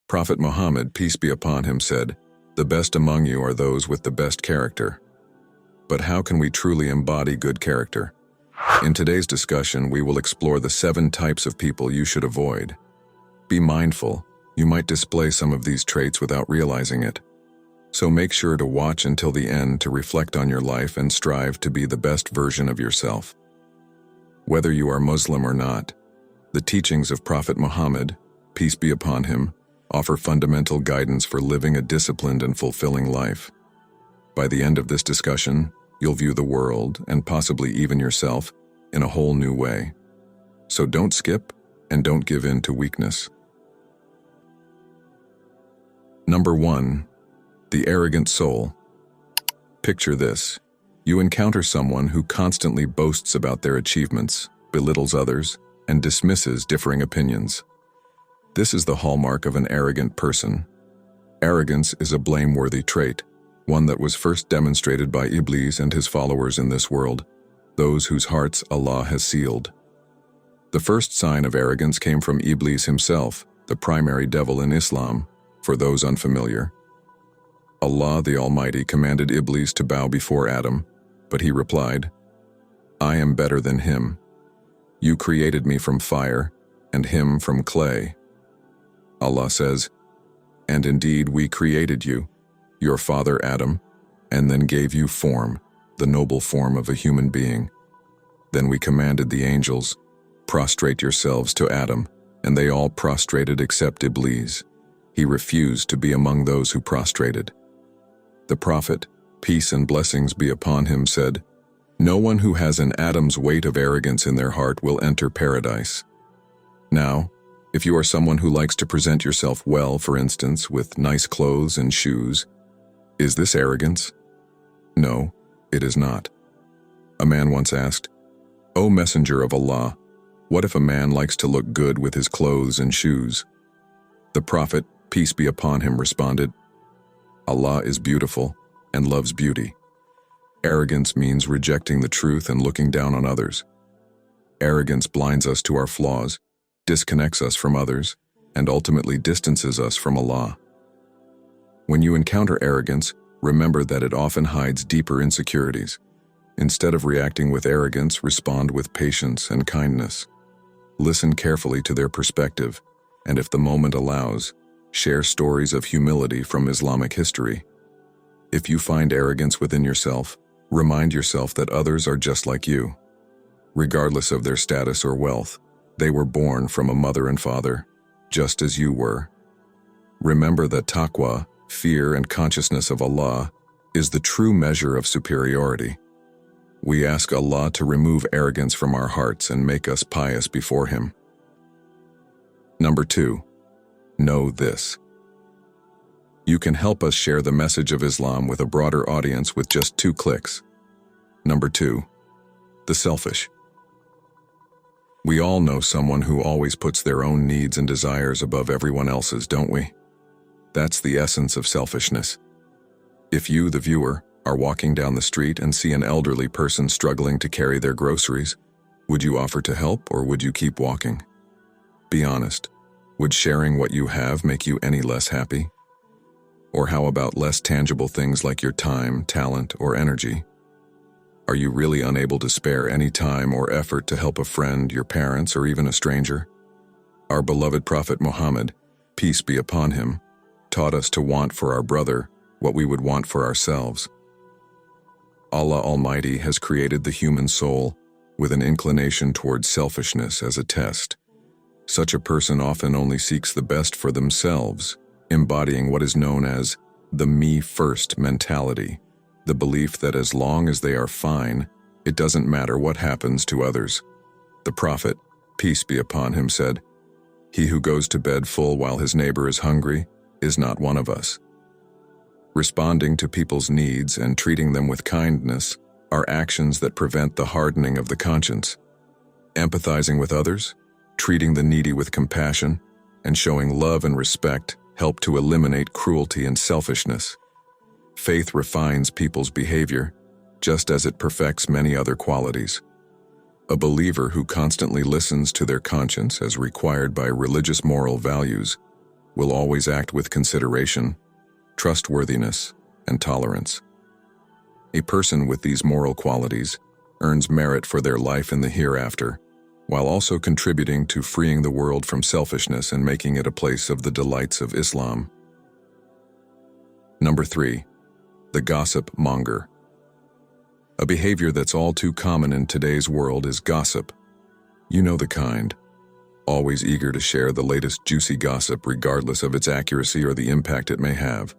Prophet Muhammad, peace be upon him, said, "The best among you are those with the best character." But how can we truly embody good character? In today's discussion, we will explore the 7 types of people you should avoid. Be mindful, you might display some of these traits without realizing it. So make sure to watch until the end to reflect on your life and strive to be the best version of yourself. Whether you are Muslim or not, the teachings of Prophet Muhammad, peace be upon him, offer fundamental guidance for living a disciplined and fulfilling life. By the end of this discussion, you'll view the world, and possibly even yourself, in a whole new way. So don't skip and don't give in to weakness. Number 1. The arrogant soul. Picture this. You encounter someone who constantly boasts about their achievements, belittles others, and dismisses differing opinions. This is the hallmark of an arrogant person. Arrogance is a blameworthy trait, one that was first demonstrated by Iblis and his followers in this world, those whose hearts Allah has sealed. The first sign of arrogance came from Iblis himself, the primary devil in Islam, for those unfamiliar. Allah the Almighty commanded Iblis to bow before Adam, but he replied, "I am better than him. You created me from fire, and him from clay." Allah says, "And indeed we created you, your father Adam, and then gave you form, the noble form of a human being. Then we commanded the angels, 'Prostrate yourselves to Adam,' and they all prostrated except Iblis. He refused to be among those who prostrated." The Prophet, peace and blessings be upon him, said, "No one who has an atom's weight of arrogance in their heart will enter paradise." Now, if you are someone who likes to present yourself well, for instance, with nice clothes and shoes, is this arrogance? No, it is not. A man once asked, "O Messenger of Allah, what if a man likes to look good with his clothes and shoes?" The Prophet, peace be upon him, responded, "Allah is beautiful and loves beauty." Arrogance means rejecting the truth and looking down on others. Arrogance blinds us to our flaws, disconnects us from others, and ultimately distances us from Allah. When you encounter arrogance, remember that it often hides deeper insecurities. Instead of reacting with arrogance, respond with patience and kindness. Listen carefully to their perspective, and if the moment allows, share stories of humility from Islamic history. If you find arrogance within yourself, remind yourself that others are just like you. Regardless of their status or wealth, they were born from a mother and father, just as you were. Remember that taqwa, fear and consciousness of Allah, is the true measure of superiority. We ask Allah to remove arrogance from our hearts and make us pious before Him. Number 2. Know this. You can help us share the message of Islam with a broader audience with just 2 clicks. Number 2. The selfish. We all know someone who always puts their own needs and desires above everyone else's, don't we? That's the essence of selfishness. If you, the viewer, are walking down the street and see an elderly person struggling to carry their groceries, would you offer to help or would you keep walking? Be honest. Would sharing what you have make you any less happy? Or how about less tangible things like your time, talent, or energy? Are you really unable to spare any time or effort to help a friend, your parents, or even a stranger? Our beloved Prophet Muhammad, peace be upon him, taught us to want for our brother what we would want for ourselves. Allah Almighty has created the human soul with an inclination towards selfishness as a test. Such a person often only seeks the best for themselves, embodying what is known as the me-first mentality, the belief that as long as they are fine, it doesn't matter what happens to others. The Prophet, peace be upon him, said, "He who goes to bed full while his neighbor is hungry is not one of us." Responding to people's needs and treating them with kindness are actions that prevent the hardening of the conscience. Empathizing with others, treating the needy with compassion, and showing love and respect help to eliminate cruelty and selfishness. Faith refines people's behavior, just as it perfects many other qualities. A believer who constantly listens to their conscience as required by religious moral values will always act with consideration, trustworthiness, and tolerance. A person with these moral qualities earns merit for their life in the hereafter, while also contributing to freeing the world from selfishness and making it a place of the delights of Islam. Number 3. The gossip monger. A behavior that's all too common in today's world is gossip. You know the kind. Always eager to share the latest juicy gossip regardless of its accuracy or the impact it may have.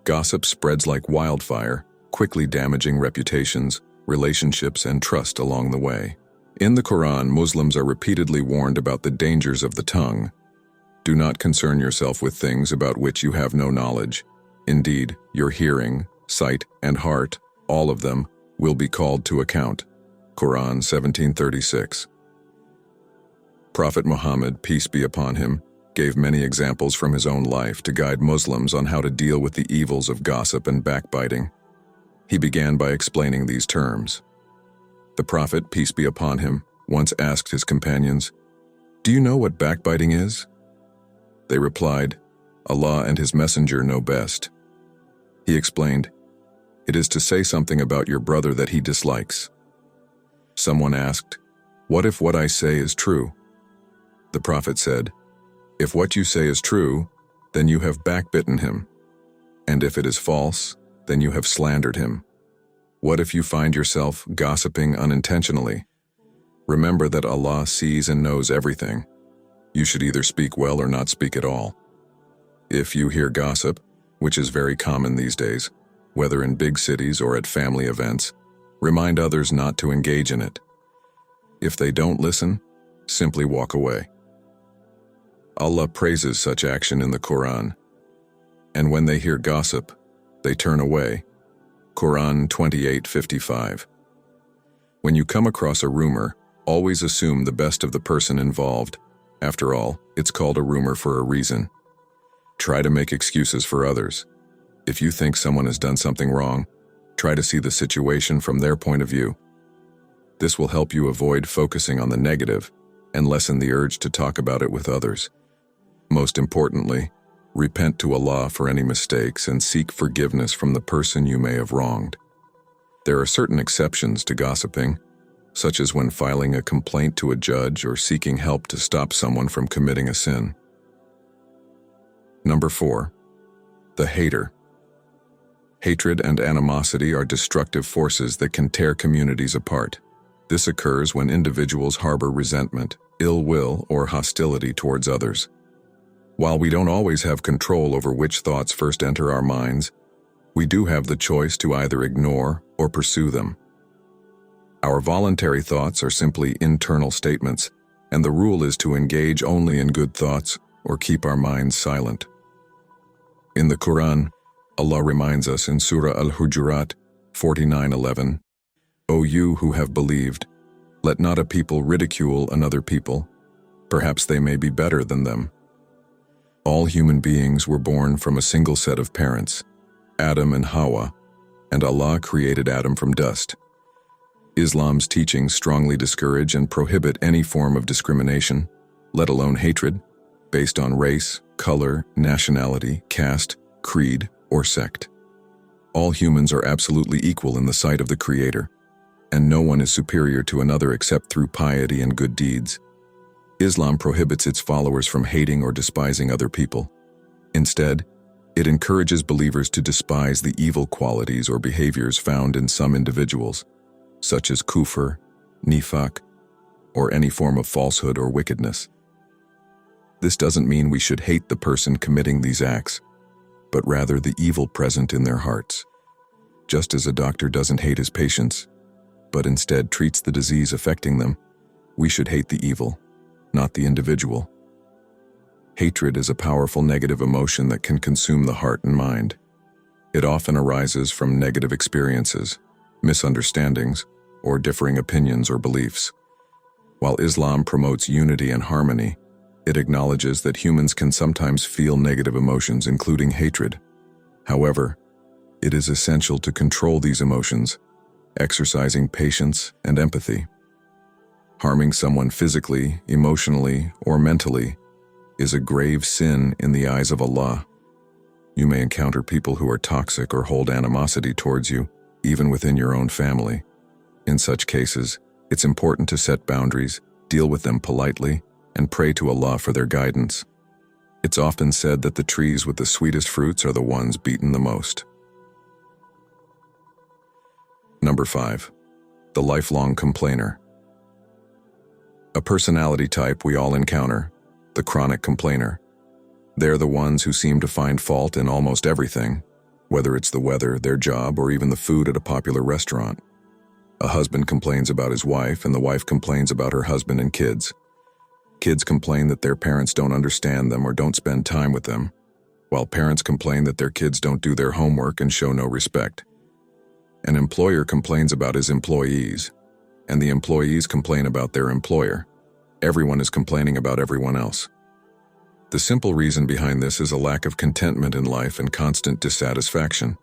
Gossip spreads like wildfire, quickly damaging reputations, relationships, and trust along the way. In the Quran, Muslims are repeatedly warned about the dangers of the tongue. Do not concern yourself with things about which you have no knowledge. Indeed, your hearing, sight, and heart, all of them, will be called to account. Quran 17:36. Prophet Muhammad, peace be upon him, gave many examples from his own life to guide Muslims on how to deal with the evils of gossip and backbiting. He began by explaining these terms. The Prophet, peace be upon him, once asked his companions, "Do you know what backbiting is?" They replied, "Allah and His Messenger know best." He explained, "It is to say something about your brother that he dislikes." Someone asked, "What if what I say is true?" The Prophet said, "If what you say is true, then you have backbitten him. And if it is false, then you have slandered him. What if you find yourself gossiping unintentionally? Remember that Allah sees and knows everything. You should either speak well or not speak at all. If you hear gossip, which is very common these days, whether in big cities or at family events, remind others not to engage in it. If they don't listen, simply walk away." Allah praises such action in the Quran. And when they hear gossip, they turn away. Quran 28:55. When you come across a rumor, always assume the best of the person involved. After all, it's called a rumor for a reason. Try to make excuses for others. If you think someone has done something wrong, try to see the situation from their point of view. This will help you avoid focusing on the negative and lessen the urge to talk about it with others. Most importantly, repent to Allah for any mistakes and seek forgiveness from the person you may have wronged. There are certain exceptions to gossiping, such as when filing a complaint to a judge or seeking help to stop someone from committing a sin. Number 4. The hater. Hatred and animosity are destructive forces that can tear communities apart. This occurs when individuals harbor resentment, ill will, or hostility towards others. While we don't always have control over which thoughts first enter our minds, we do have the choice to either ignore or pursue them. Our voluntary thoughts are simply internal statements, and the rule is to engage only in good thoughts or keep our minds silent. In the Quran, Allah reminds us in Surah Al-Hujurat 49:11, "O you who have believed, let not a people ridicule another people. Perhaps they may be better than them." All human beings were born from a single set of parents, Adam and Hawa, and Allah created Adam from dust. Islam's teachings strongly discourage and prohibit any form of discrimination, let alone hatred, based on race, color, nationality, caste, creed, or sect. All humans are absolutely equal in the sight of the Creator, and no one is superior to another except through piety and good deeds. Islam prohibits its followers from hating or despising other people. Instead, it encourages believers to despise the evil qualities or behaviors found in some individuals, such as kufr, nifaq, or any form of falsehood or wickedness. This doesn't mean we should hate the person committing these acts, but rather the evil present in their hearts. Just as a doctor doesn't hate his patients, but instead treats the disease affecting them, we should hate the evil, not the individual. Hatred is a powerful negative emotion that can consume the heart and mind. It often arises from negative experiences, misunderstandings, or differing opinions or beliefs. While Islam promotes unity and harmony, it acknowledges that humans can sometimes feel negative emotions, including hatred. However, it is essential to control these emotions, exercising patience and empathy. Harming someone physically, emotionally, or mentally is a grave sin in the eyes of Allah. You may encounter people who are toxic or hold animosity towards you, even within your own family. In such cases, it's important to set boundaries, deal with them politely, and pray to Allah for their guidance. It's often said that the trees with the sweetest fruits are the ones beaten the most. Number 5. The lifelong complainer. A personality type we all encounter, the chronic complainer. They're the ones who seem to find fault in almost everything, whether it's the weather, their job, or even the food at a popular restaurant. A husband complains about his wife, and the wife complains about her husband and kids. Kids complain that their parents don't understand them or don't spend time with them, while parents complain that their kids don't do their homework and show no respect. An employer complains about his employees, and the employees complain about their employer. Everyone is complaining about everyone else. The simple reason behind this is a lack of contentment in life and constant dissatisfaction.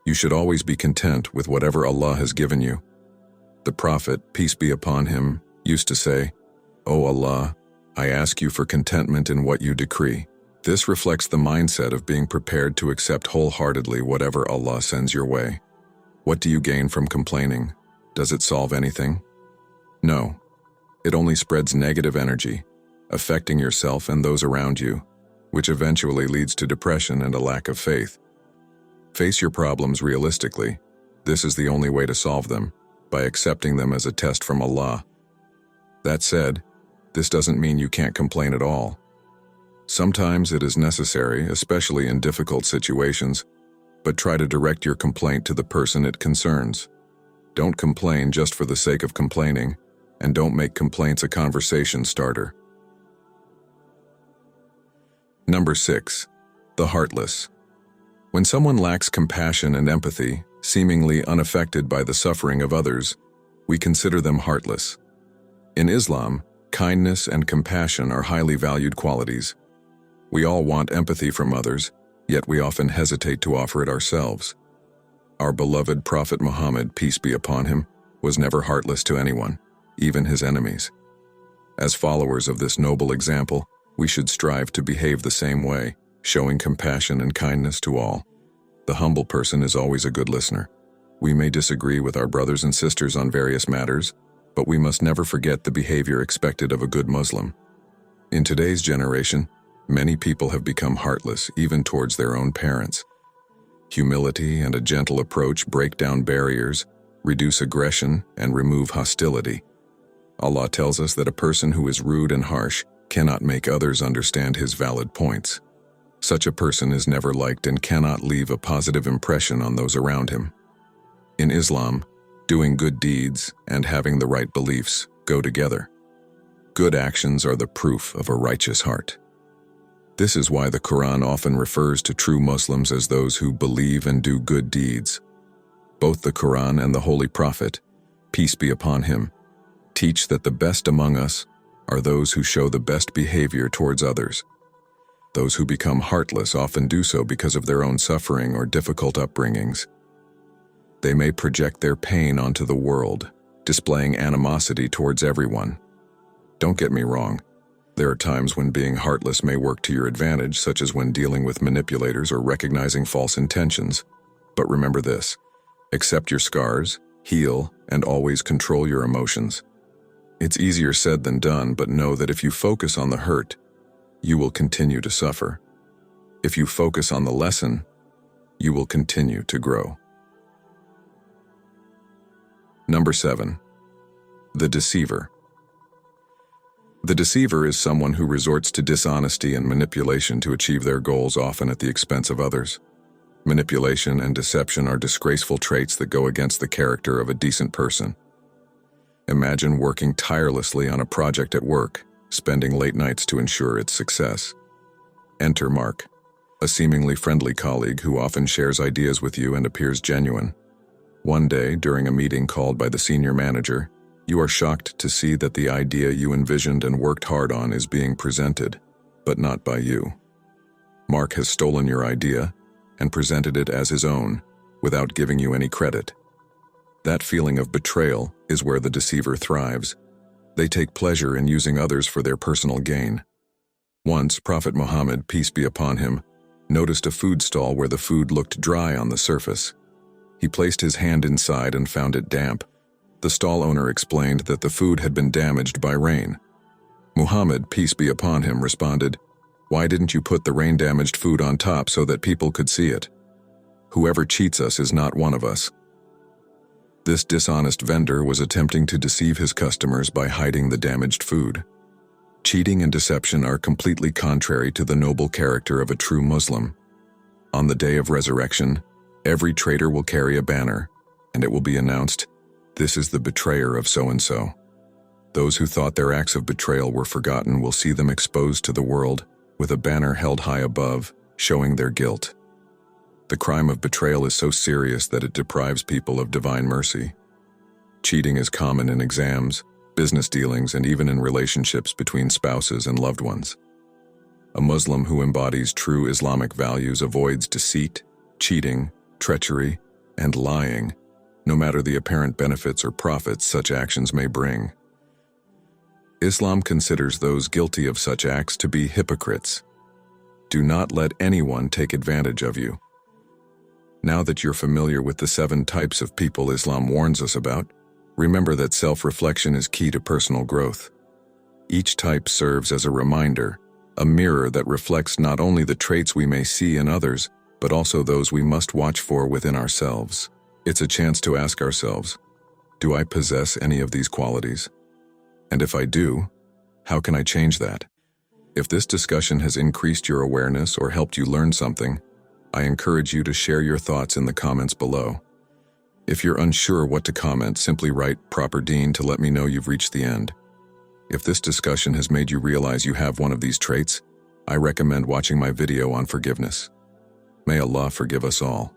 You should always be content with whatever Allah has given you. The Prophet, peace be upon him, used to say, "O Allah, I ask you for contentment in what you decree." This reflects the mindset of being prepared to accept wholeheartedly whatever Allah sends your way. What do you gain from complaining? Does it solve anything? No. It only spreads negative energy, affecting yourself and those around you, which eventually leads to depression and a lack of faith. Face your problems realistically. This is the only way to solve them, by accepting them as a test from Allah. That said, this doesn't mean you can't complain at all. Sometimes it is necessary, especially in difficult situations, but try to direct your complaint to the person it concerns. Don't complain just for the sake of complaining, and don't make complaints a conversation starter. Number 6. The heartless. When someone lacks compassion and empathy, seemingly unaffected by the suffering of others, we consider them heartless. In Islam, kindness and compassion are highly valued qualities. We all want empathy from others, yet we often hesitate to offer it ourselves. Our beloved Prophet Muhammad, peace be upon him, was never heartless to anyone, even his enemies. As followers of this noble example, we should strive to behave the same way, showing compassion and kindness to all. The humble person is always a good listener. We may disagree with our brothers and sisters on various matters, but we must never forget the behavior expected of a good Muslim. In today's generation, many people have become heartless even towards their own parents. Humility and a gentle approach break down barriers, reduce aggression, and remove hostility. Allah tells us that a person who is rude and harsh cannot make others understand his valid points. Such a person is never liked and cannot leave a positive impression on those around him. In Islam, doing good deeds and having the right beliefs go together. Good actions are the proof of a righteous heart. This is why the Quran often refers to true Muslims as those who believe and do good deeds. Both the Quran and the Holy Prophet, peace be upon him, teach that the best among us are those who show the best behavior towards others. Those who become heartless often do so because of their own suffering or difficult upbringings. They may project their pain onto the world, displaying animosity towards everyone. Don't get me wrong. There are times when being heartless may work to your advantage, such as when dealing with manipulators or recognizing false intentions. But remember this: accept your scars, heal, and always control your emotions. It's easier said than done, but know that if you focus on the hurt, you will continue to suffer. If you focus on the lesson, you will continue to grow. Number 7. The deceiver. The deceiver is someone who resorts to dishonesty and manipulation to achieve their goals, often at the expense of others. Manipulation and deception are disgraceful traits that go against the character of a decent person. Imagine working tirelessly on a project at work, spending late nights to ensure its success. Enter Mark, a seemingly friendly colleague who often shares ideas with you and appears genuine. One day, during a meeting called by the senior manager, you are shocked to see that the idea you envisioned and worked hard on is being presented, but not by you. Mark has stolen your idea and presented it as his own, without giving you any credit. That feeling of betrayal is where the deceiver thrives. They take pleasure in using others for their personal gain. Once, Prophet Muhammad, peace be upon him, noticed a food stall where the food looked dry on the surface. He placed his hand inside and found it damp. The stall owner explained that the food had been damaged by rain. Muhammad, peace be upon him, responded, "Why didn't you put the rain-damaged food on top so that people could see it? Whoever cheats us is not one of us." This dishonest vendor was attempting to deceive his customers by hiding the damaged food. Cheating and deception are completely contrary to the noble character of a true Muslim. On the day of resurrection, every traitor will carry a banner, and it will be announced, "This is the betrayer of so-and-so." Those who thought their acts of betrayal were forgotten will see them exposed to the world with a banner held high above, showing their guilt. The crime of betrayal is so serious that it deprives people of divine mercy. Cheating is common in exams, business dealings, and even in relationships between spouses and loved ones. A Muslim who embodies true Islamic values avoids deceit, cheating, treachery, and lying, no matter the apparent benefits or profits such actions may bring. Islam considers those guilty of such acts to be hypocrites. Do not let anyone take advantage of you. Now that you're familiar with the 7 types of people Islam warns us about, remember that self-reflection is key to personal growth. Each type serves as a reminder, a mirror that reflects not only the traits we may see in others, but also those we must watch for within ourselves. It's a chance to ask ourselves, do I possess any of these qualities? And if I do, how can I change that? If this discussion has increased your awareness or helped you learn something, I encourage you to share your thoughts in the comments below. If you're unsure what to comment, simply write properdeen to let me know you've reached the end. If this discussion has made you realize you have one of these traits, I recommend watching my video on forgiveness. May Allah forgive us all.